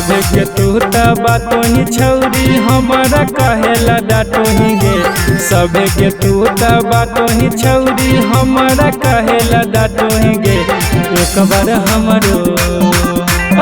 सभे के तू त बातो ही छौरी हमारा कहेला डाटो ही गे। सभे के तू त बातो ही छौरी हमारा कहेला डाटो ही गे। एक बार हमरो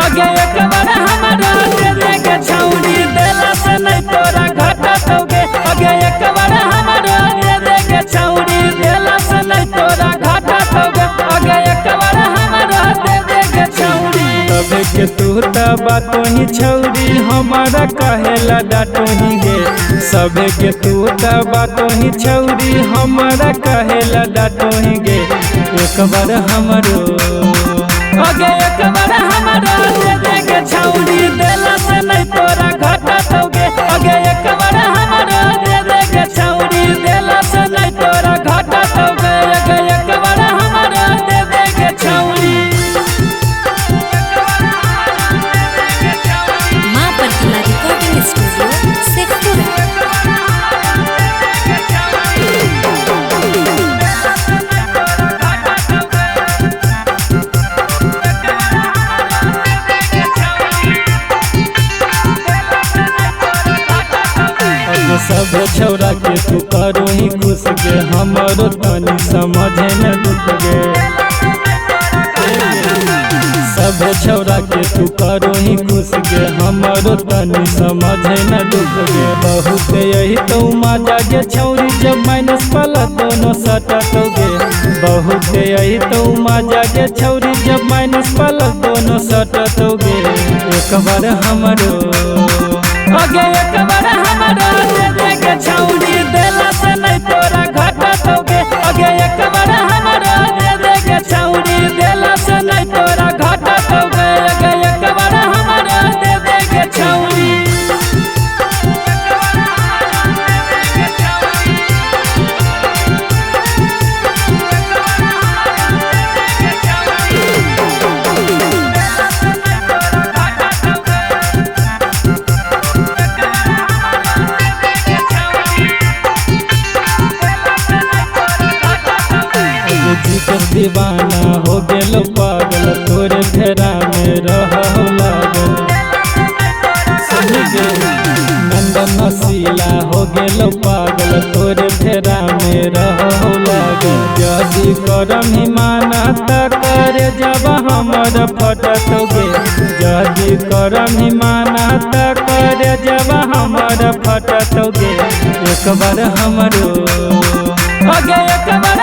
अगे एक बार हमारा दे दे के छौरी देला से नहीं तोरा घाटा तोगे। अगे एक बार हमारा दे दे के छौरी देला से नहीं तोरा घाटा तोगे। अगे एक बार हमारा दे दे के छौरी। सभे के तू त बातो ही छौरी हमारा कहेला डाटो ही गे। सभे के तू त बातो ही छौरी हमारा कहेला डाटो ही गे। एक बार हमरो अगे एक बार हमारा दे दे के छौरी देला से नहीं तोरा घाटा तोगे। अगे एक बार हमारा दे दे के छौरी देला से नहीं तोरा घाटा तोगे। अगे एक बार हमारा दे दे के छौरी। माँ प्रतिमा रिकॉर्डिंग स्टूडियो शेखपुरा। सब छौरा के तू करो ही खुश गे। हमारो तनी समझे न दुख गे। सब छौरा के तू करो ही खुश गे। हमारो तनी समझे न दुख गे। बहुत यही तो मजा गे छौरी जब माइनस वाला दोनों सटतो गे। बहुत यही तो मजा गे छौरी जब माइनस वाला दोनों सटतो गे। एक बार हमरो अगे एक बार हमारा दे दे के छौरी देला से नहीं तोरा घाटा तोगे। अगे एक बार हमारा दे दे के छौरी देला से नहीं तोरा घाटा तोगे। अगे एक बार हमारा दे दे के छौरी। जीकर दीवाना हो गेलो पागल तोरे फेरा में रहो लागल। नंदन नसीला हो गेलो पागल तोरे फेरा में रहो लागल। यदि करम ही माना त करे जब हमर फटत गे। यदि करम ही माना त करे जब हमर फटत गे। एक बार हमरो अगे एक बार